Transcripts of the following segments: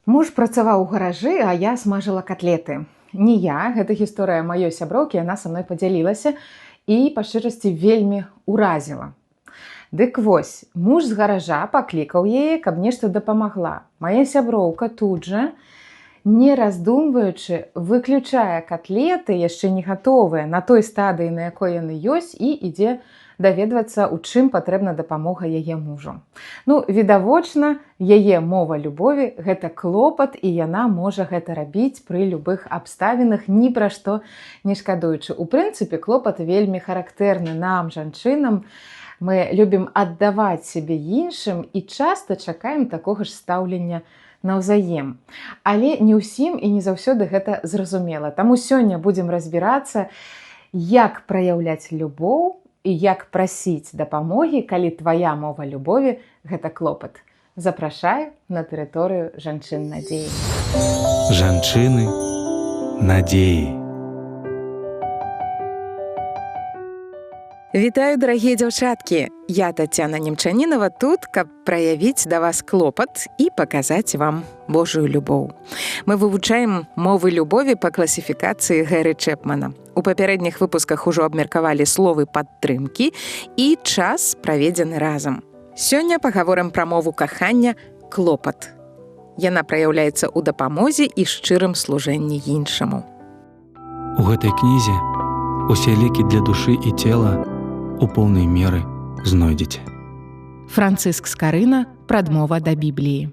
Муж працаваў у гаражы, а я смажыла котлеты. Не я, гэта гісторыя маёй сяброўкі, яна са мной падзялілася і, па шчырасці, вельмі ўразіла. Дык вось, муж з гаража паклікаў яе, каб нешта дапамагла. Мая сяброўка тут жа, не раздумваючы, выключае котлеты, яшчэ не гатовыя, на той стадыі, на якой яны ёсць, і ідзе даведвацца, у чым патрэбна дапамога яе мужу. Відавочна, яе мова любові – гэта клопат, і яна можа гэта рабіць пры любых абставінах, ні пра што не шкадуючы. У прынцыпе, клопат вельмі характэрны нам, жанчынам. Мы любім аддаваць сябе іншым і часта чакаем такога ж стаўлення наўзаем. Але не ўсім і не заўсёды гэта зразумела. Таму сёння будзем разбірацца, як праяўляць любоў, і як прасіць дапамогі, калі твая мова любові – гэта клопат. Запрашаю на тэрыторыю жанчын надзеі. Жанчыны надзеі. Вітаю, дарагія дзяўчаткі! Я Тацяна Немчанінова тут, каб праявіць да вас клопат і паказаць вам Божую любоў. Мы вывучаем мовы любові па класіфікацыі Гэры Чэпмана. У папярэдніх выпусках ужо абмеркавалі словы падтрымкі і час, праведзены разам. Сёння пагаворым пра мову кахання клопат. Яна праяўляецца ў дапамозе і шчырым служэнні іншаму. У гэтай кнізе усе лекі для душы і цела у поўнай меры знойдзеце. Францыск Скарына, прадмова да Бібліі.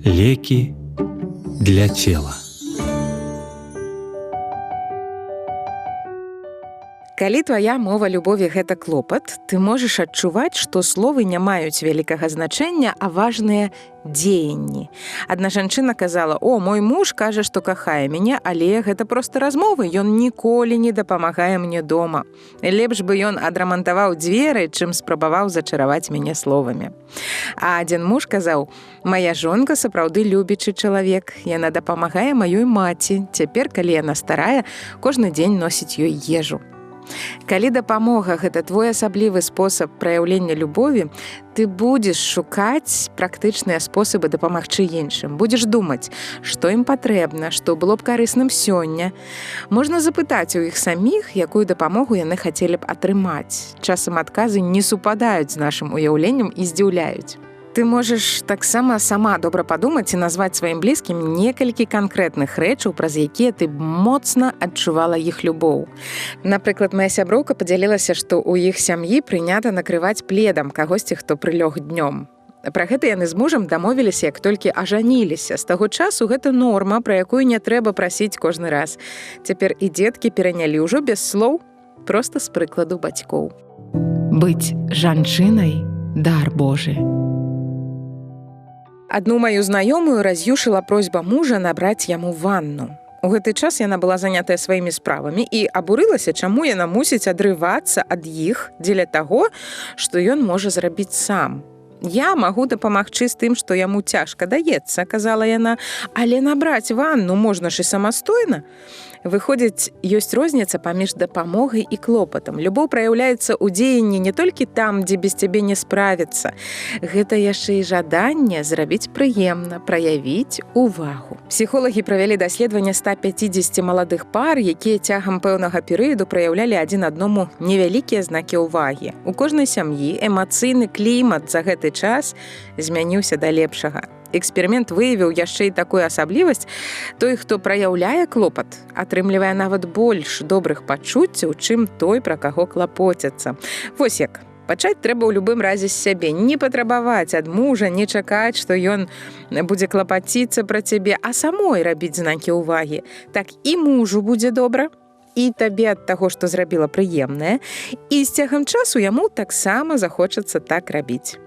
Лекі для цела. Калі твая мова любові – гэта клопат, ты можаш адчуваць, што словы не маюць вялікага значэння, а важныя дзеянні. Адна жанчына казала: «О, мой муж кажа, што кахае мяне, але гэта проста размовы, ён ніколі не дапамагае мне дома. Лепш бы ён адрамантаваў дзверы, чым спрабаваў зачараваць мяне словамі». А адзін муж казаў: «Мая жонка сапраўды любячы чалавек, яна дапамагае маёй маці. Цяпер, калі яна старая, кожны дзень носіць ёй ежу». Калі дапамога – гэта твой асаблівы спосаб праяўлення любові, ты будзеш шукаць практычныя спосабы дапамагчы іншым. Будзеш думаць, што ім патрэбна, што было б карысным сёння. Можна запытаць у іх саміх, якую дапамогу яны хацелі б атрымаць. Часам адказы не супадаюць з нашым уяўленнем і здзіўляюць. Ты можаш таксама сама добра падумаць і назваць сваім блізкім некалькі канкрэтных рэчаў, праз якія ты моцна адчувала іх любоў. Напрыклад, моя сяброўка падзялілася, што ў іх сям'і прынята накрываць пледам кагосьці, хто прылёг днём. Пра гэта яны з мужам дамовіліся, як толькі ажаніліся. З таго часу гэта норма, пра якую не трэба прасіць кожны раз. Цяпер і дзеткі перанялі ўжо без слоў, проста з прыкладу бацькоў. Быць жанчынай – дар Божы. Адну маю знаёмую раз'юшыла просьба мужа набраць яму ванну. У гэты час яна была занятая сваімі справамі і абурылася, чаму яна мусіць адрывацца ад іх дзеля таго, што ён можа зрабіць сам. «Я магу дапамагчы з тым, што яму цяжка даецца», – казала яна, «але набраць ванну можна ж і самастойна». Выходзіць, ёсць розніца паміж дапамогай і клопатам. Любоў праяўляецца ў дзеянні не толькі там, дзе без цябе не справіцца. Гэта яшчэ і жаданне зрабіць прыемна, праявіць увагу. Псіхолагі правялі даследаванне 150 маладых пар, якія цягам пэўнага перыяду праяўлялі адзін аднаму невялікія знакі ўвагі. У кожнай сям'і эмацыйны клімат за гэты час змяніўся да лепшага. Эксперымент выявіў яшчэ і такую асаблівасць: той, хто праяўляе клопат, атрымлівае нават больш добрых пачуццяў, чым той, пра каго клапоцяцца. Вось як. Пачаць трэба ў любым разе з сябе. Не патрабаваць ад мужа, не чакаць, што ён будзе клапаціцца пра цябе, а самой рабіць знакі ўвагі. Так і мужу будзе добра, і табе ад таго, што зрабіла прыемнае, і з цягам часу яму таксама захочацца так рабіць.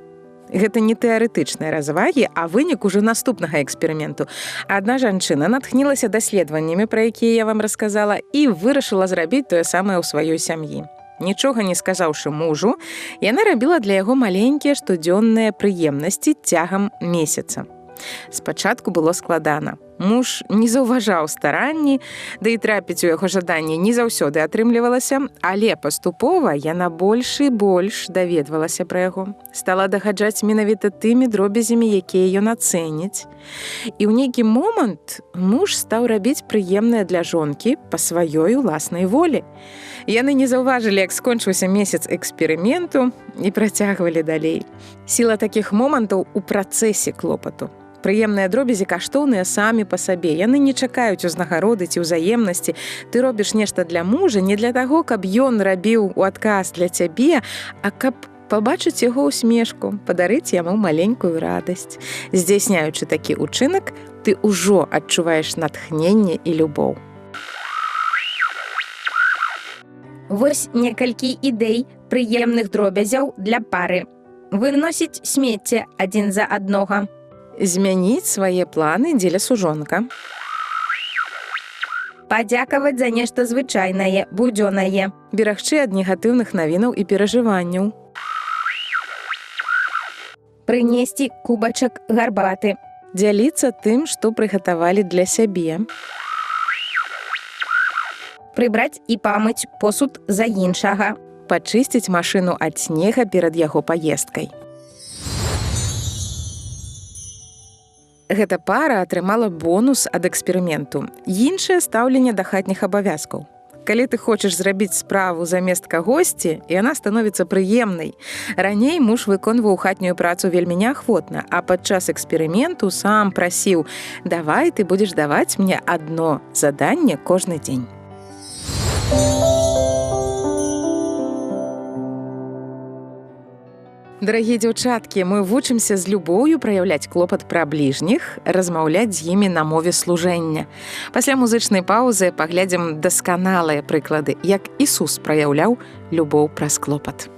Гэта не тэарэтычныя развагі, а вынік ужо наступнага эксперыменту. Адна жанчына натхнілася даследаваннямі, пра якія я вам расказала, і вырашыла зрабіць тое самае ў сваёй сям'і. Нічога не сказаўшы мужу, яна рабіла для яго маленькія штодзённыя прыемнасці цягам месяца. Спачатку было складана. Муж не заўважаў старанні, да і трапіць у яго жаданні не заўсёды атрымлівалася, але паступова яна больш і больш даведвалася пра яго. Стала дагаджаць менавіта тымі дробязямі, якія ён ацэніць. І ў нейкі момант муж стаў рабіць прыемнае для жонкі па сваёй уласнай волі. Яны не заўважылі, як скончыўся месяц эксперыменту і працягвалі далей. Сіла такіх момантаў у працэсе клопату. Прыемныя дробязі каштоўныя самі па сабе. Яны не чакаюць узнагароды ці ўзаемнасці. Ты робіш нешта для мужа не для таго, каб ён рабіў у адказ для цябе, а каб пабачыць яго усмешку, падарыць яму маленькую радасць. Здзяйсняючы такі ўчынак, ты ўжо адчуваеш натхненне і любоў. Вось некалькі ідэй прыемных дробязяў для пары. Выносіць смецце адзін за аднога. Змяніць свае планы дзеля сужонка. Падзякаваць за нешта звычайнае, будзённае. Берагчы ад негатыўных навінаў і перажыванняў. Прынесці кубачак гарбаты. Дзяліцца тым, што прыгатавалі для сябе. Прыбраць і памыць посуд за іншага. Пачысціць машыну ад снега перад яго паездкай. Гэта пара атрымала бонус ад эксперыменту. Іншае стаўленне да хатніх абавязкаў. Калі ты хочаш зрабіць справу замест кагосьці, яна становіцца прыемнай. Раней муж выконваў хатнюю працу вельмі неахвотна, а падчас эксперыменту сам прасіў: «Давай ты будзеш даваць мне адно заданне кожны дзень». Дарагія дзяўчаткі, мы вучымся з любоўю праяўляць клопат пра бліжніх, размаўляць з імі на мове служэння. Пасля музычнай паўзы паглядзім дасканалыя прыклады, як Ісус праяўляў любоў праз клопат.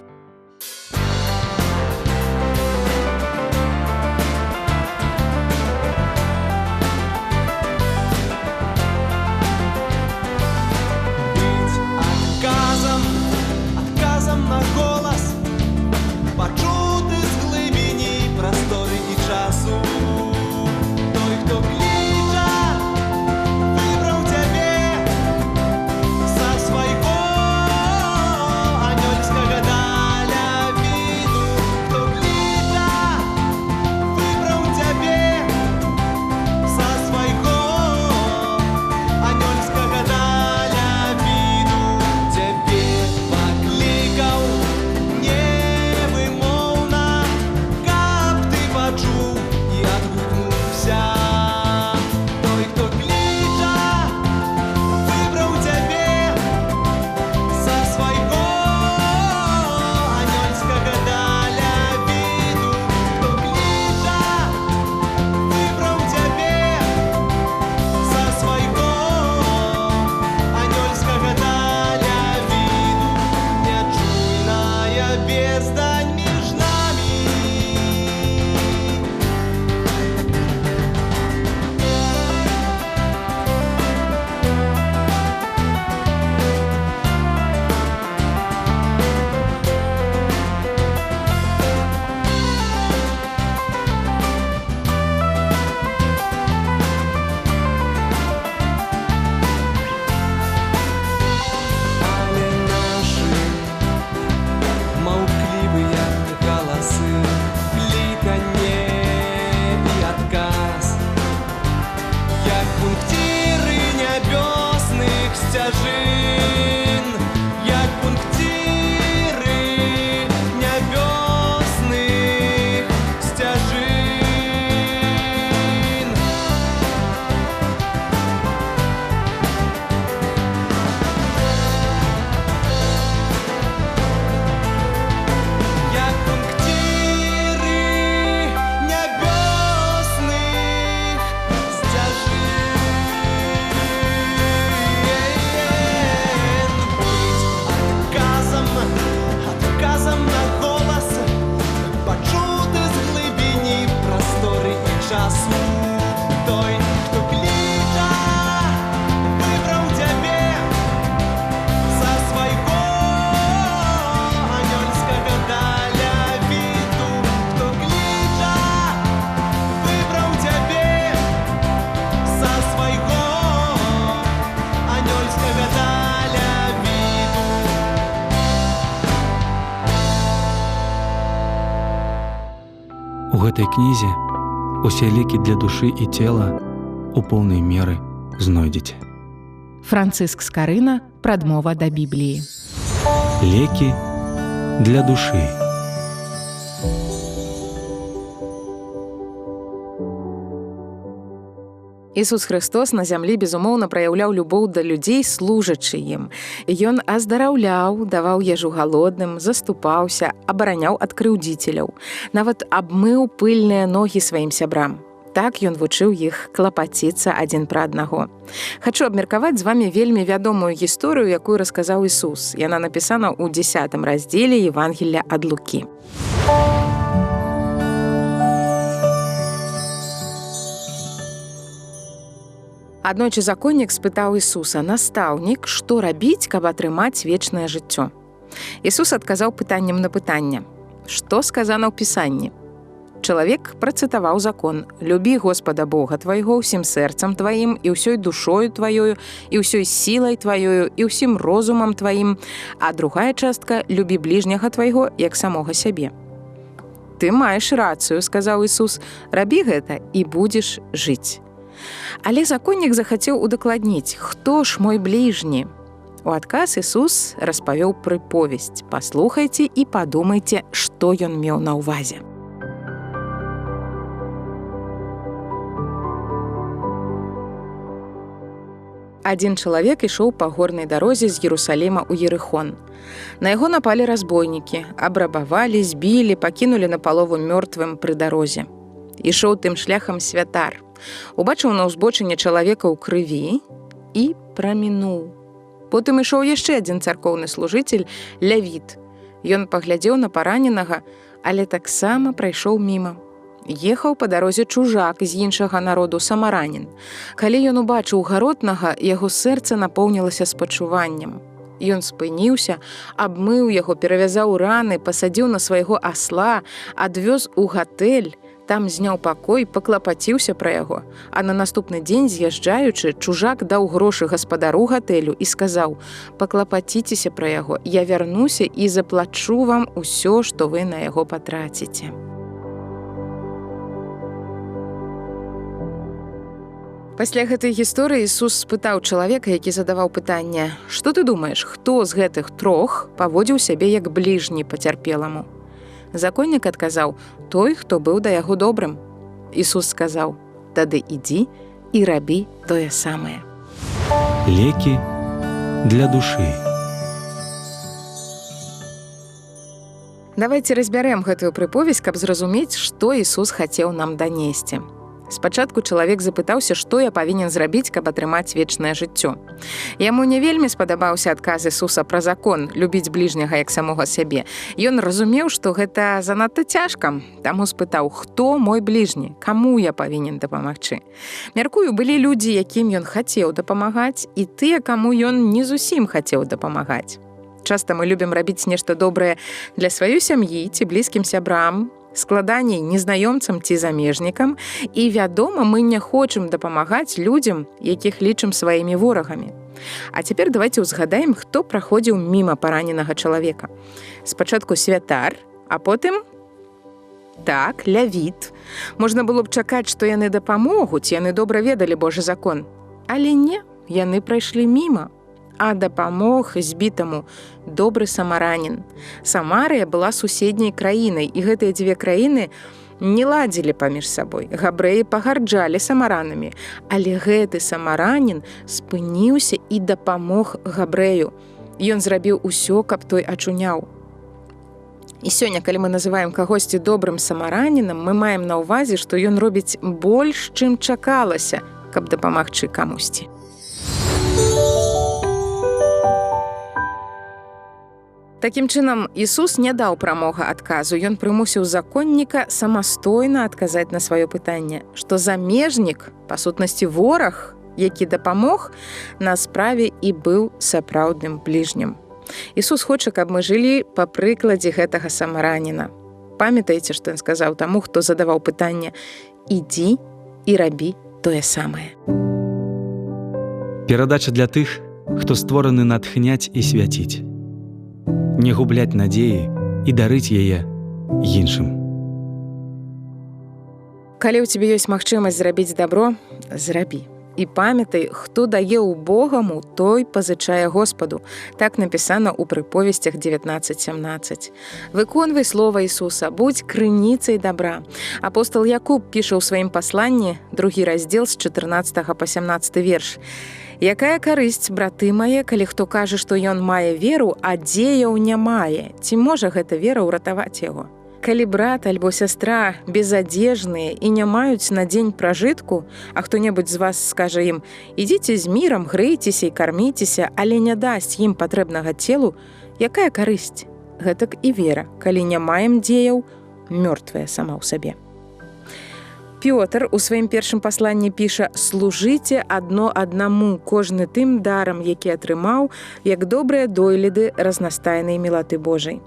У гэтай кнізе усе лекі для душы і цела у поўнай меры знойдзеце. Францыск Скарына. Прадмова да Бібліі. Лекі для душы. Ісус Христос на зямлі, безумоўна, праяўляў любоў да людзей, служачы ім. Ён аздараўляў, даваў ежу галодным, заступаўся, абараняў ад крыўдзіцеляў. Нават абмыў пыльныя ногі сваім сябрам. Так ён вучыў іх клапаціцца адзін пра аднаго. Хачу абмеркаваць з вамі вельмі вядомую гісторыю, якую расказаў Ісус. Яна напісана ў 10 раздзеле Евангелля ад Лукі. Аднойчы законнік спытаў Ісуса: «Настаўнік, што рабіць, каб атрымаць вечнае жыццё?» Ісус адказаў пытаннем на пытанне: «Што сказана ў Пісанні?» Чалавек працытаваў закон: «Любі Господа Бога твайго ўсім сэрцам тваім і ўсёй душою тваёю і ўсёй сілай тваёю і ўсім розумам тваім, а другая частка: любі бліжняга твайго як самога сябе». «Ты маеш рацыю», – сказаў Ісус, – «рабі гэта і будзеш жыць». Але законнік захацеў удакладніць: «Хто ж мой бліжні?» У адказ Ісус распавёў прыповесць. Паслухайце і падумайце, што ён меў на ўвазе. Адзін чалавек ішоў па горнай дарозе з Ерусаліма ў Ерыхон. На яго напалі разбойнікі, абрабавалі, збілі, пакінулі напалову мёртвым пры дарозе. Ішоў тым шляхам святар. Убачыў на ўзбочыне чалавека ў крыві і прамінуў. Потым ішоў яшчэ адзін царкоўны служыцель, Лявіт. Ён паглядзеў на параненага, але таксама прайшоў міма. Ехаў па дарозе чужак з іншага народу, самаранін. Калі ён убачыў гаротнага, яго сэрца напоўнілася спачуваннем. Ён спыніўся, абмыў яго, перавязаў раны, пасадзіў на свайго асла, адвёз у гатэль, там зняў пакой, паклапаціўся пра яго. А на наступны дзень, з'язджаючы, чужак даў грошы гаспадару гатэлю і сказаў: «Паклапаціцеся пра яго, я вярнуся і заплачу вам усё, што вы на яго патраціце». Пасля гэтай гісторыі Ісус спытаў чалавека, які задаваў пытанне: «Што ты думаеш, хто з гэтых трох паводзіў сябе як бліжні пацярпеламу?» Законнік адказаў: «Той, хто быў да яго добрым». Ісус сказаў: «Тады ідзі і рабі тое самае». Лекі для душы. Давайце разбярем гэтую прыповесць, каб зразумець, што Ісус хацеў нам данесці. Спачатку чалавек запытаўся, што я павінен зрабіць, каб атрымаць вечнае жыццё. Яму не вельмі спадабаўся адказ Ісуса пра закон любіць бліжняга як самога сябе. Ён разумеў, што гэта занадта цяжка, таму спытаў: «Хто мой бліжні? Каму я павінен дапамагчы?» Мяркую, былі людзі, якім ён хацеў дапамагаць, і тыя, каму ён не зусім хацеў дапамагаць. Часта мы любім рабіць нешта добрае для сваёй сям'і ці блізкім сябрам, складаней незнаёмцам ці замежнікам, і, вядома, мы не хочам дапамагаць людзям, якіх лічым сваімі ворагамі. А цяпер давайце ўзгадаем, хто праходзіў міма параненага чалавека. Спачатку святар, а потым так, Лявіт. Можна было б чакаць, што яны дапамогуць, яны добра ведалі Божы закон. Але не, яны прайшлі міма. А дапамог збітаму добры самаранін. Самарыя была суседняй краінай, і гэтыя дзве краіны не ладзілі паміж сабой. Габрэі пагарджалі самаранамі, але гэты самаранін спыніўся і дапамог габрэю. Ён зрабіў усё, каб той ачуняў. І сёння, калі мы называем кагосьці добрым самаранінам, мы маем на ўвазе, што ён робіць больш, чым чакалася, каб дапамагчы камусьці. Такім чынам, Ісус не даў прамога адказу. Ён прымусіў законніка самастойна адказаць на сваё пытанне, што замежнік, па сутнасці вораг, які дапамог, на справе і быў сапраўдным бліжнім. Ісус хоча, каб мы жылі па прыкладзе гэтага самараніна. Памятаеце, што ён сказаў таму, хто задаваў пытанне: «Ідзі і рабі тое самае». Перадача для тых, хто створаны натхняць і свяціць. Не губляць надзеі і дарыць яе іншым. Калі ў цябе ёсць магчымасць зрабіць дабро, зрабі. І памятай, хто дае убогаму, той пазычае Господу. Так напісана ў прыповесцях 19:17. Выконвай слова Ісуса, будь крыніцай дабра. Апостол Якуб піша ў сваім пасланні, 2 раздзел з 14 па 17 верш. Якая карысць, браты мае, калі хто кажа, што ён мае веру, а дзеяў не мае? Ці можа гэта вера ўратаваць яго? Калі брат альбо сястра безадзежныя і не маюць на дзень пражытку, а хто-небудзь з вас скажа ім: «Ідзіце з мірам, грэйцеся і карміцеся», але не дасць ім патрэбнага целу, якая карысць? Гэтак і вера, калі не маем дзеяў, мёртвая сама ў сабе. Пётр у сваім першым пасланні піша: «Служыце адно аднаму, кожны тым дарам, які атрымаў, як добрыя дойліды разнастайнай мілаты Божай».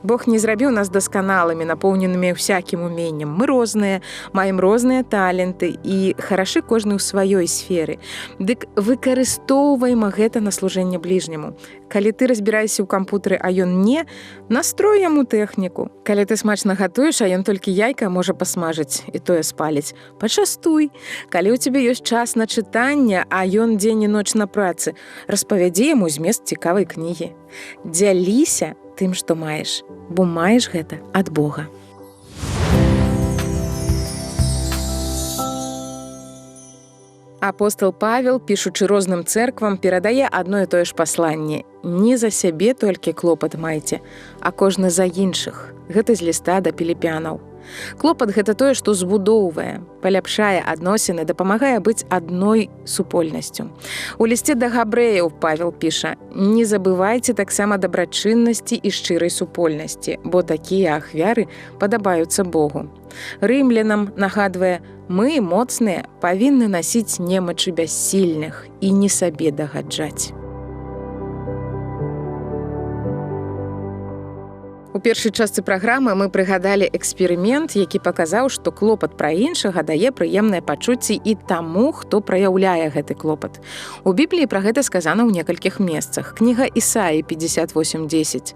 Бог не зрабіў нас дасканалымі, напоўненымі всякім уменнем. Мы розныя, маем розныя таленты і харашы кожны ў сваёй сферы. Дык выкарыстоўвайма гэта на служэнне бліжняму. Калі ты разбіраешся ў кампутары, а ён не, настрой яму тэхніку. Калі ты смачна гатуеш, а ён толькі яйка можа пасмажыць і тое спаліць, пачастуй. Калі ў цябе ёсць час на чытанне, а ён дзень і ноч на працы, распавядзі яму змест цікавай кнігі. Дзяліся тым, што маеш, бо маеш гэта ад Бога. Апостол Павел, пішучы розным цэрквам, перадае адно і тое ж пасланне. Не за сябе толькі клопат майце, а кожны за іншых. Гэта з ліста да піліпянаў. Клопат – гэта тое, што збудоўвае, паляпшае адносіны, дапамагае быць адной супольнасцю. У лісце да габрэяў Павел піша: «Не забывайце таксама дабрачыннасці і шчырай супольнасці, бо такія ахвяры падабаюцца Богу». Рымлянам нагадвае: «Мы, моцныя, павінны насіць немачы бяссільных і не сабе дагаджаць». У першай частцы праграмы мы прыгадалі эксперымент, які паказаў, што клопат пра іншага дае прыемныя пачуцці і таму, хто праяўляе гэты клопат. У Бібліі пра гэта сказана ў некалькіх месцах. Кніга Ісаі 58:10.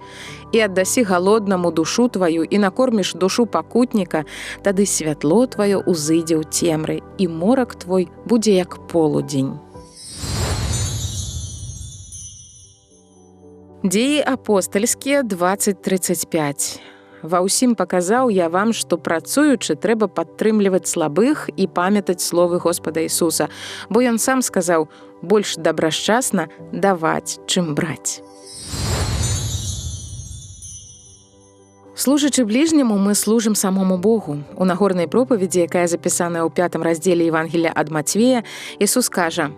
«І аддасі галоднаму душу тваю, і накорміш душу пакутніка, тады святло тваё узыдзе ў цемры, і морак твой будзе як полудзень». Дзеі апостальскія 20:35. «Ва ўсім паказаў я вам, што працуючы трэба падтрымліваць слабых і памятаць словы Господа Ісуса, бо ён сам сказаў: больш добрашчасна даваць, чым браць». Служачы бліжняму, мы служым самому Богу. У нагорнай пропаведзі, якая запісаная ў 5 раздзеле Евангелія ад Матвея, Ісус кажа: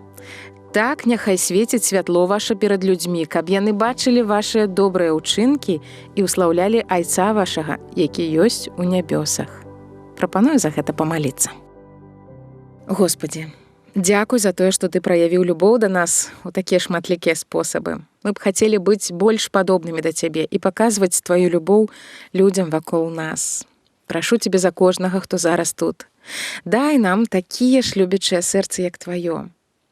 «Так няхай свеціць святло ваша перад людзьмі, каб яны бачылі вашыя добрыя ўчынкі і ўслаўлялі Айца вашага, які ёсць у нябёсах». Прапаную за гэта памаліцца. Господі, дзякуй за тое, што ты праявіў любоў да нас у такія шматлікія спосабы. Мы б хацелі быць больш падобнымі да цябе і паказваць тваю любоў людзям вакол нас. Прашу цябе за кожнага, хто зараз тут. Дай нам такія ж любячыя сэрцы, як тваё.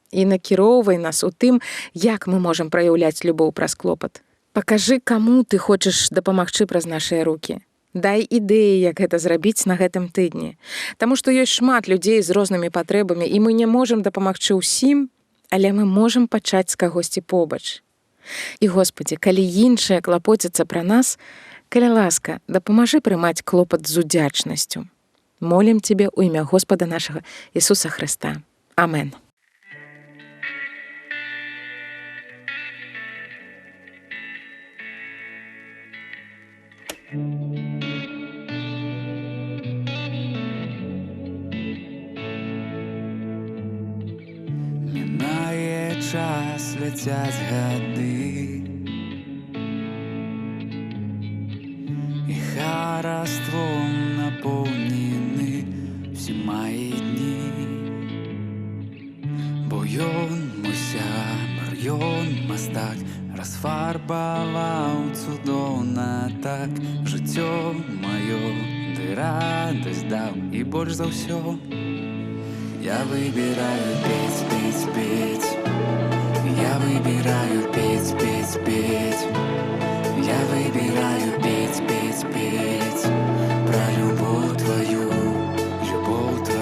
І накіроўвай нас у тым, як мы можам праяўляць любоў праз клопат. Пакажы, каму ты хочаш дапамагчы праз нашыя рукі. Дай ідэі, як гэта зрабіць на гэтым тыдні. Таму што ёсць шмат людзей з рознымі патрэбамі, і мы не можам дапамагчы ўсім, але мы можам пачаць з кагосьці побач. І, Господі, калі іншыя клапоцяцца пра нас, калі ласка, дапамажы прымаць клопат з удзячнасцю. Молім цябе ў імя Господа нашага Ісуса Хрыста. Амен. Минає час, летять годи, і хараством наповнені всі мої дні. Бо ён мой сябар, ён мастак, расфарбаваў цудоўна так жыццё маё, ды радасць даў і больш за ўсё. Я выбираю петь, петь, петь. Я выбираю петь, петь, петь. Я выбираю петь, петь, петь. Про любовь твою, любовь твою.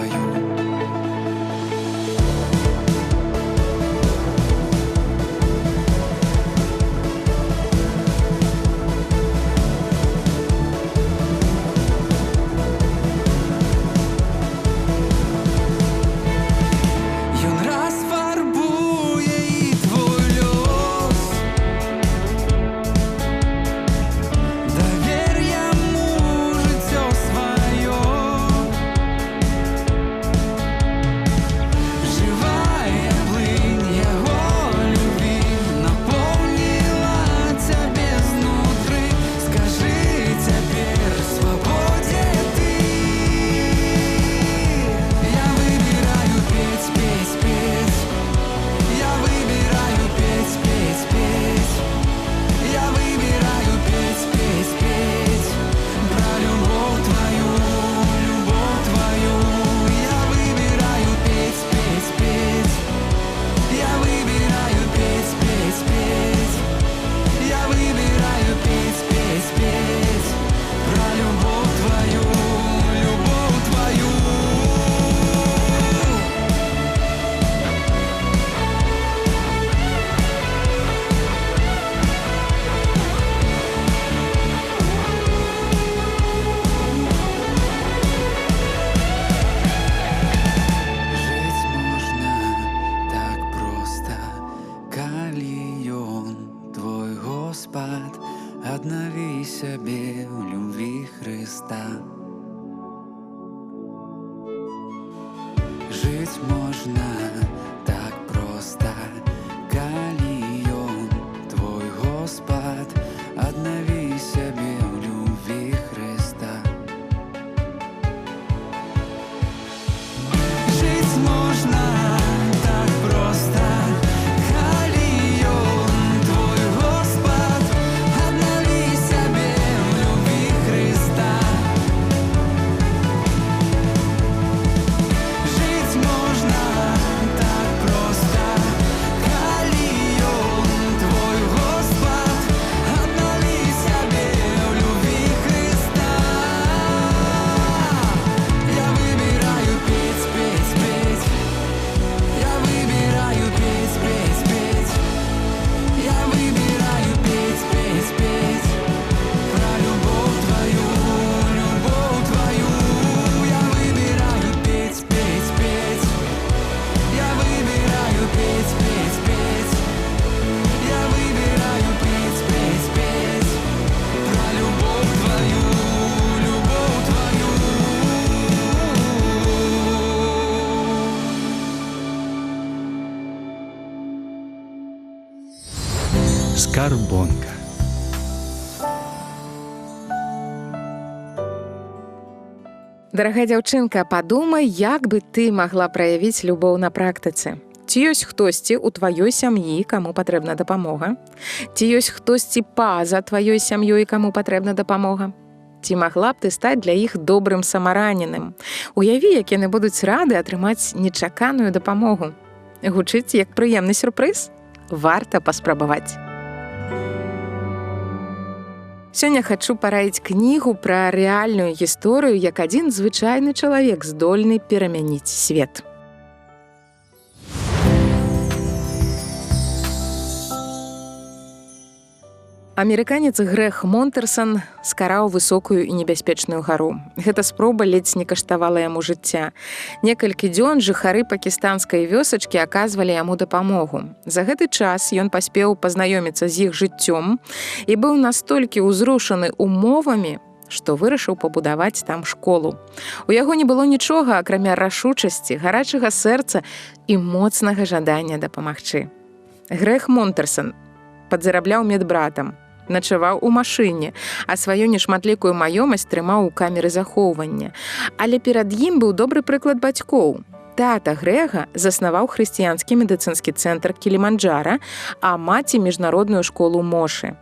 сябе ў любві Хрыста. Жыць можна так проста, калі ён твой Господ, аднаві сябе ў любві Хрыста. Жыць можна так проста, калі ён твой Господ, аднаві сябе ў любві Хрыста. Жыць можна так проста, калі ён твой Господ, аднаві сябе ў любві Хрыста. Я выбираю петь, петь, петь. Я выбираю петь, петь, петь. Я выбираю петь, петь, петь. Про любовь твою, любовь твою. Я выбираю петь, петь, петь. Я выбираю петь, петь, петь. Я выбираю петь, петь, петь. Про любовь твою, любовь твою. Скарбонка. Дарагая дзяўчынка, падумай, як бы ты магла праявіць любоў на практыцы. Ці ёсць хтосьці ў тваёй сям'і, каму патрэбна дапамога? Ці ёсць хтосьці па-за тваёй сям'ёй, каму патрэбна дапамога? Ці магла б ты стаць для іх добрым самараненым? Уяві, як яны будуць рады атрымаць нечаканую дапамогу. Гучыць як прыемны сюрпрыз? Варта паспрабаваць. Сёння хачу параіць кнігу пра рэальную гісторыю, як адзін звычайны чалавек здольны перамяніць свет. Амерыканец Грэг Монтерсон скараў высокую і небяспечную гару. Гэта спроба ледзь не каштавала яму жыцця. Некалькі дзён жыхары пакістанскай вёсачкі аказвалі яму дапамогу. За гэты час ён паспеў пазнаёміцца з іх жыццём і быў настолькі ўзрушаны умовамі, што вырашыў пабудаваць там школу. У яго не было нічога, акрамя рашучасці, гарачага сэрца і моцнага жадання дапамагчы. Грэг Монтерсон падзарабляў медбратам, начаваў у машыне, а сваю нешматлікую маёмасць трымаў у камеры захоўвання. Але перад ім быў добры прыклад бацькоў. Тата Грэга заснаваў хрысціянскі медыцынскі цэнтр Кіліманджара, а маці міжнародную школу Мошы.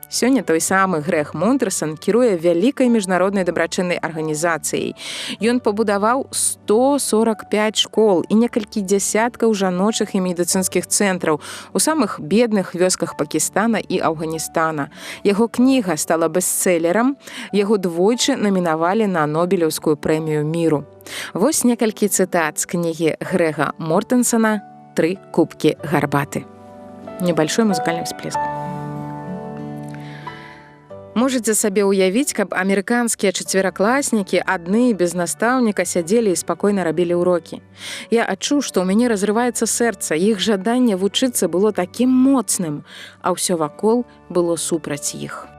Сёння той самы Грэг Монтерсон кіруе вялікай міжнароднай дабрачыннай арганізацыяй. Ён пабудаваў 145 школ і некалькі дзясяткаў жаночых і медыцынскіх цэнтраў у самых бедных вёсках Пакістана і Афганістана. Яго кніга стала бестселерам, яго двойчы намінавалі на Нобелеўскую прэмію міру. Вось некалькі цытат з кнігі Грэга Монтерсона «Тры кубкі гарбаты». Небольшой музыкальный всплеск. Можаце сабе ўявіць, каб амерыканскія чацверакласнікі адны без настаўніка сядзелі і спакойна рабілі ўрокі. Я адчуў, што ў мяне разрываецца сэрца, іх жаданне вучыцца было такім моцным, а ўсё вакол было супраць іх.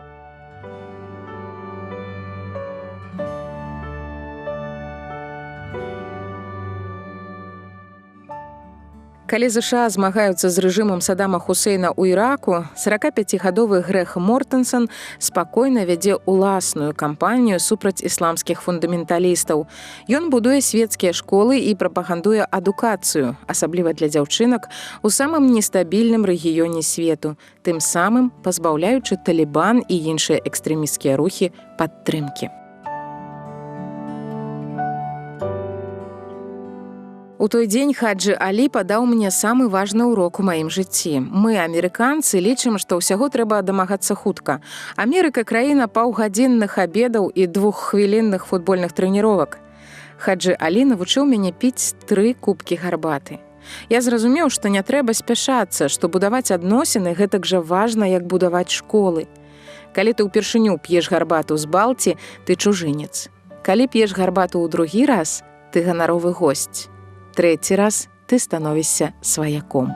Калі ЗША змагаюцца з рэжымам Саддама Хусейна ў Іраку, 45-гадовы Грэг Монтерсон спакойна вядзе ўласную кампанію супраць ісламскіх фундаменталістаў. Ён будуе свецкія школы і прапагандуе адукацыю, асабліва для дзяўчынак, у самым нестабільным рэгіёне свету, тым самым пазбаўляючы Талібан і іншыя экстрэмісцкія рухі падтрымкі. У той дзень Хаджы Алі падаў мне самы важны урок у маім жыцці. Мы, амерыканцы, лічым, што ўсяго трэба дамагацца хутка. Амерыка – краіна паўгадзінных абедаў і 2-хвілінных футбольных трэніровак. Хаджы Алі навучыў мяне піць 3 кубкі гарбаты. Я зразумеў, што не трэба спяшацца, што будаваць адносіны гэтак жа важна, як будаваць школы. Калі ты ўпершыню п'еш гарбату з Балці, ты чужынец. Калі п'еш гарбату ў другі раз, ты ганаровы госць. Трэці раз ты становішся сваяком.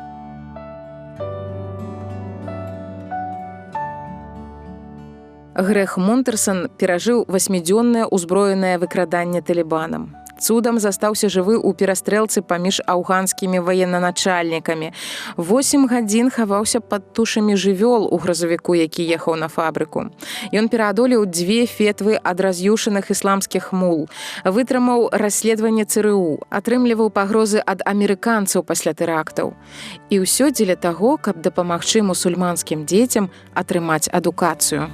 Грэх Монтерсон перажыў 8-дзённае ўзброенае выкраданне талібанам. Цудам застаўся жывы ў перастрэлцы паміж афганскімі ваеннаначальнікамі. 8 гадзін хаваўся пад тушамі жывёл у грузавіку, які ехаў на фабрыку. Ён пераадолеў 2 фетвы ад раз'юшаных ісламскіх мул, вытрымаў расследаванне ЦРУ, атрымліваў пагрозы ад амерыканцаў пасля тэрактаў. І ўсё дзеля таго, каб дапамагчы мусульманскім дзецям атрымаць адукацыю.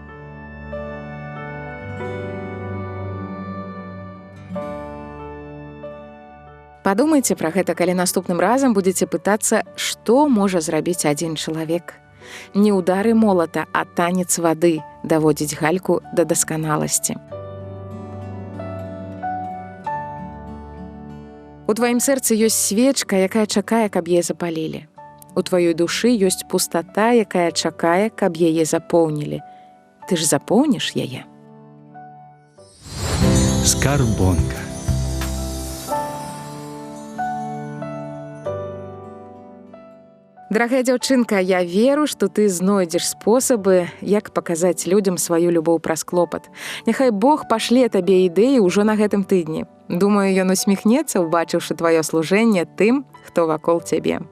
Падумайце пра гэта, калі наступным разам будзеце пытацца, што можа зрабіць адзін чалавек. Не ўдары молата, а танец вады даводзіць гальку да дасканаласці. У тваім сэрцы ёсць свечка, якая чакае, каб яе запалілі. У тваёй душы ёсць пустата, якая чакае, каб яе запоўнілі. Ты ж запоўніш яе. Скарбонка. Дарагая дзяўчынка, я веру, што ты знойдзеш спосабы, як паказаць людзям сваю любоў праз клопат. Няхай Бог пашле табе ідэі ўжо на гэтым тыдні. Думаю, ён усміхнецца, убачыўшы тваё служэнне тым, хто вакол цябе.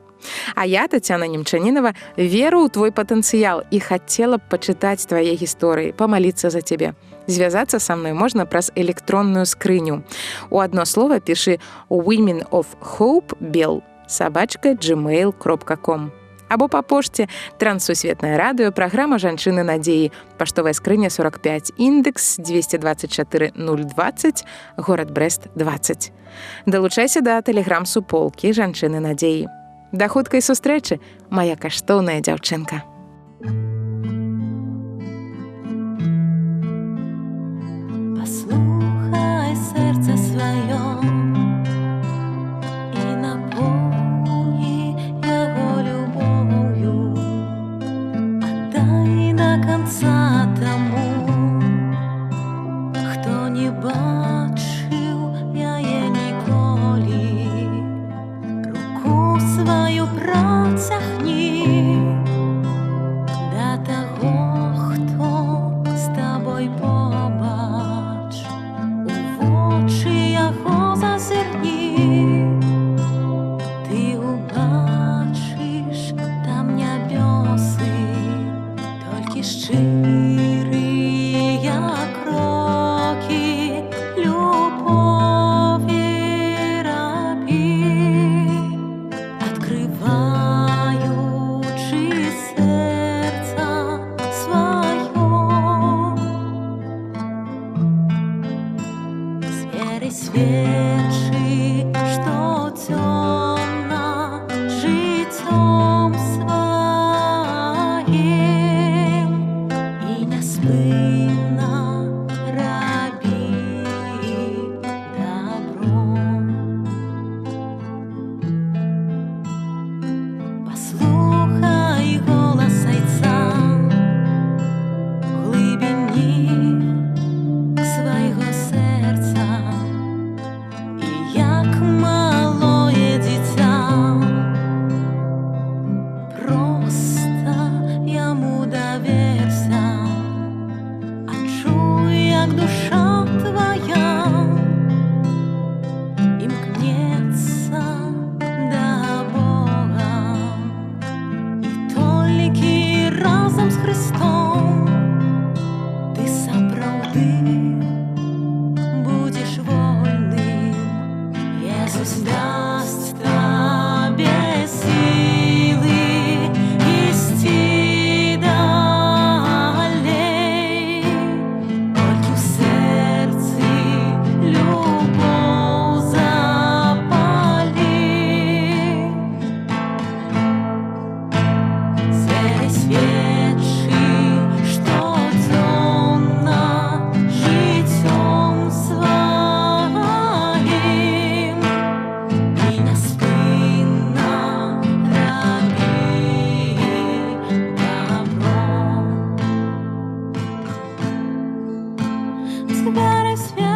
А я, Тацяна Немчанінава, веру ў твой патэнцыял і хацела б пачытаць твае гісторыі, памаліцца за цябе. Звязацца са мной можна праз электронную скрыню. У адно слова пішы womenofhopebell@gmail.com або па пошце Транссусветнае радыё, праграма «Жанчыны надзеі», паштовая скрыня 45, індекс 224 020, горад Брэст 20. Далучайся да тэлеграм-суполкі «Жанчыны надзеі». Да хуткай сустрэчы, мая каштоўная дзяўчынка. Послухай серце свое і наповні його любов'ю, отдай до конца тому, хто не бачив яе ніколі. Руку свою протягни до того, хто з тобой побач. У очі його зазирні, ти убачиш там небеси, тільки щирі, як кроки любові рабі, откриваючи серця своє. Звери свечи, что темно житьем своим, и неспынно раби добром. Послухай голос Отца в глибині свого серця, і як малое дитя просто йому довірся, а чуй, як душа твоя імкнеться до Бога, і тільки разом з Христом ти сапраўды будешь вольным. Иисус даст тебе силы идти далей, только в сердце любовь запали. Звери свечи, что темно житьем своим, и неспынно раби добро. Звери свечи,